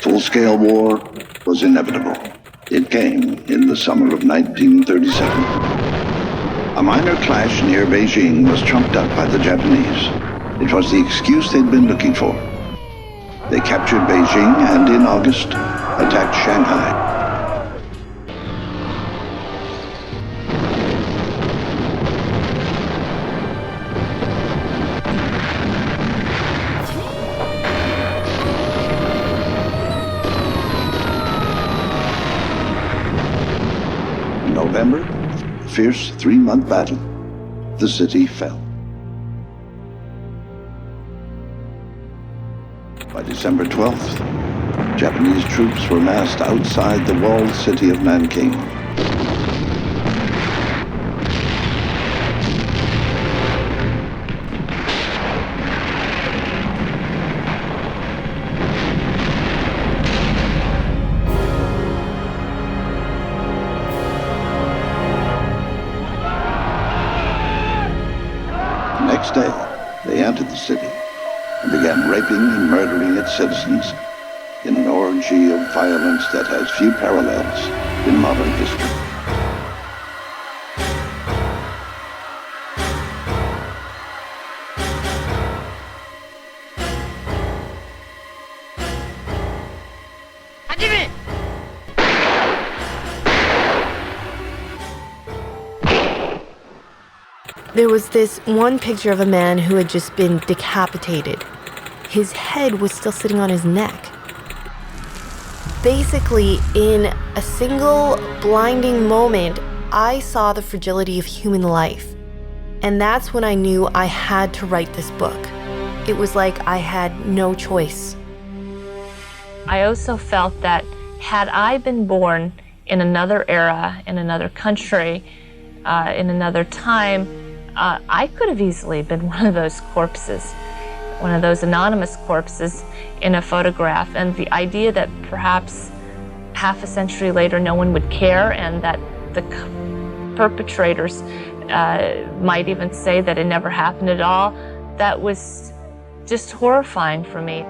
Full-scale war was inevitable. It came in the summer of 1937. A minor clash near Beijing was trumped up by the Japanese. It was the excuse they'd been looking for. They captured Beijing and in August attacked Shanghai. In November, a fierce 3-month battle, the city fell. By December 12th, Japanese troops were massed outside the walled city of Nanking. The next day, they entered the city and began raping and murdering its citizens in an orgy of violence that has few parallels in modern history. There was this one picture of a man who had just been decapitated. His head was still sitting on his neck. Basically, in a single blinding moment, I saw the fragility of human life. And that's when I knew I had to write this book. It was like I had no choice. I also felt that had I been born in another era, in another country, in another time, I could have easily been one of those corpses, one of those anonymous corpses in a photograph. And the idea that perhaps half a century later no one would care and that the perpetrators might even say that it never happened at all, that was just horrifying for me.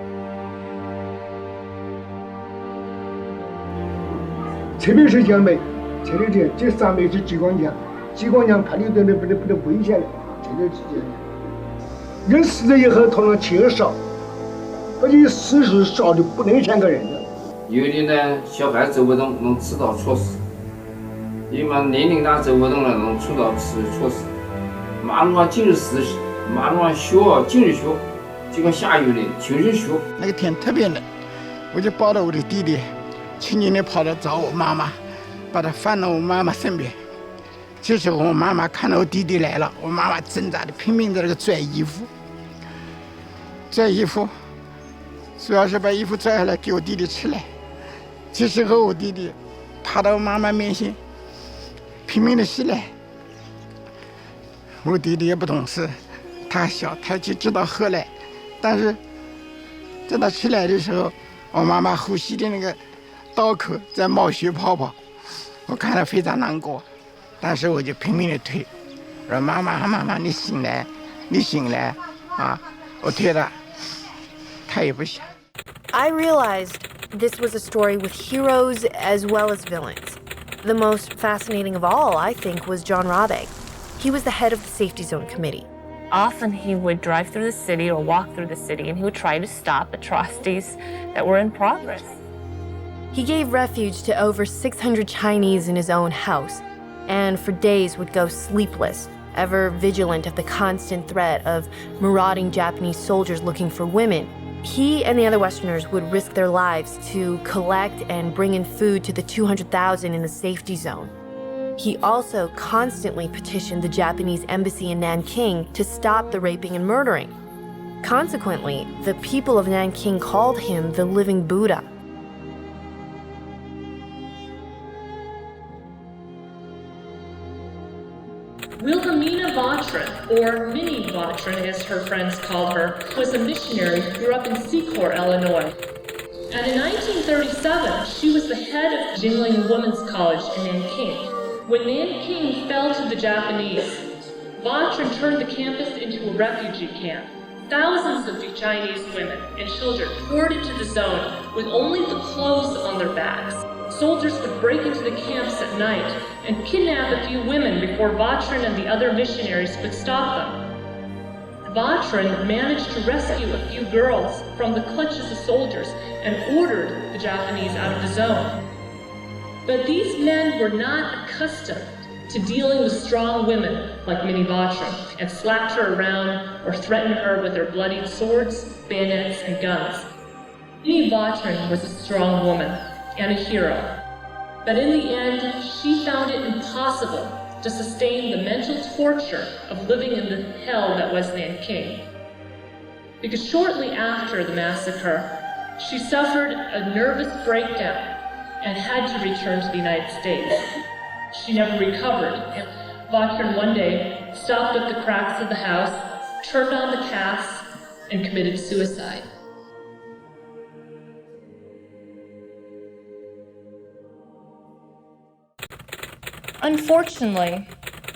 I realized this was a story with heroes as well as villains. The most fascinating of all, I think, was John Rabe. He was the head of the Safety Zone Committee. Often he would drive through the city or walk through the city and he would try to stop atrocities that were in progress. He gave refuge to over 600 Chinese in his own house, and for days would go sleepless, ever vigilant of the constant threat of marauding Japanese soldiers looking for women. He and the other Westerners would risk their lives to collect and bring in food to the 200,000 in the safety zone. He also constantly petitioned the Japanese embassy in Nanking to stop the raping and murdering. Consequently, the people of Nanking called him the living Buddha. Wilhelmina Vautrin, or Minnie Vautrin as her friends called her, was a missionary who grew up in Secor, Illinois. And in 1937, she was the head of Jingling Women's College in Nanking. When Nanking fell to the Japanese, Vautrin turned the campus into a refugee camp. Thousands of Chinese women and children poured into the zone with only the clothes on their backs. Soldiers would break into the camps at night and kidnap a few women before Vatrin and the other missionaries could stop them. Vatrin managed to rescue a few girls from the clutches of soldiers and ordered the Japanese out of the zone. But these men were not accustomed to dealing with strong women like Minnie Vatrin and slapped her around or threatened her with their bloodied swords, bayonets, and guns. Minnie Vatrin was a strong woman and a hero, but in the end, she found it impossible to sustain the mental torture of living in the hell that was Nanking. Because shortly after the massacre, she suffered a nervous breakdown and had to return to the United States. She never recovered, and Vatrin one day stopped at the cracks of the house, turned on the gas, and committed suicide. Unfortunately,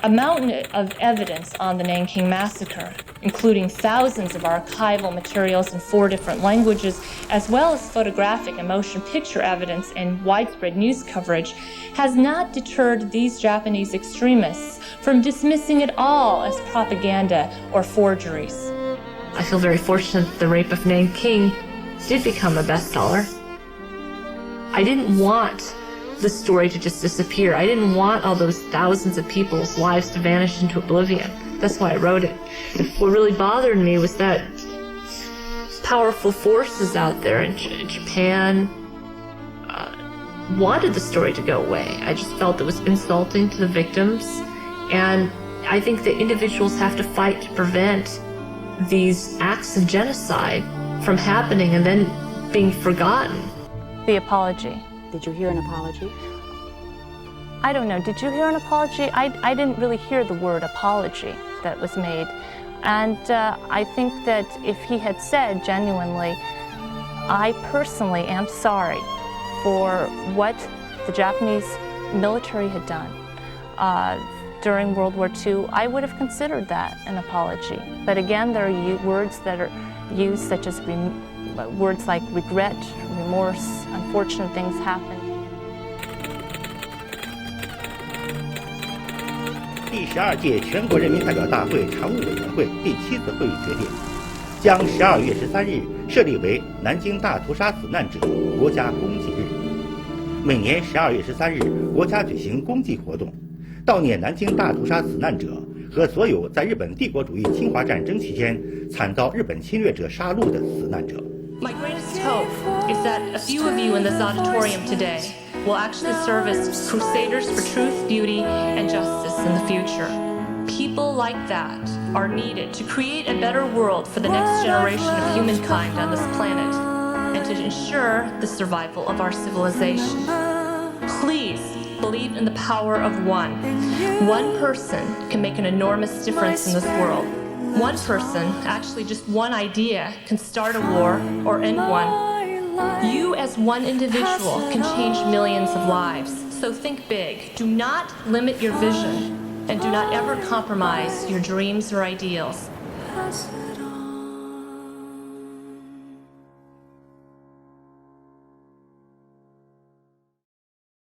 a mountain of evidence on the Nanking Massacre, including thousands of archival materials in 4 different languages, as well as photographic and motion picture evidence and widespread news coverage, has not deterred these Japanese extremists from dismissing it all as propaganda or forgeries. I feel very fortunate that The Rape of Nanking did become a bestseller. I didn't want the story to just disappear. I didn't want all those thousands of people's lives to vanish into oblivion. That's why I wrote it. What really bothered me was that powerful forces out there in Japan wanted the story to go away. I just felt it was insulting to the victims, and I think that individuals have to fight to prevent these acts of genocide from happening and then being forgotten. The apology. Did you hear an apology? I don't know. Did you hear an apology? I didn't really hear the word apology that was made. And I think that if he had said genuinely, I personally am sorry for what the Japanese military had done during World War II, I would have considered that an apology. But again, there are words that are used such as words like regret, remorse, unfortunate things happen. 第12届全国人民代表大会常务委员会第7次会议决定，将12月13日设立为南京大屠杀死难者国家公祭日。每年12月13日，国家举行公祭活动，悼念南京大屠杀死难者和所有在日本帝国主义侵华战争期间惨遭日本侵略者杀戮的死难者。My greatest hope is that a few of you in this auditorium today will actually serve as crusaders for truth, beauty, and justice in the future. People like that are needed to create a better world for the next generation of humankind on this planet and to ensure the survival of our civilization. Please believe in the power of one. One person can make an enormous difference in this world. One person, actually just one idea, can start a war or end one. You as one individual can change millions of lives. So think big. Do not limit your vision, and do not ever compromise your dreams or ideals.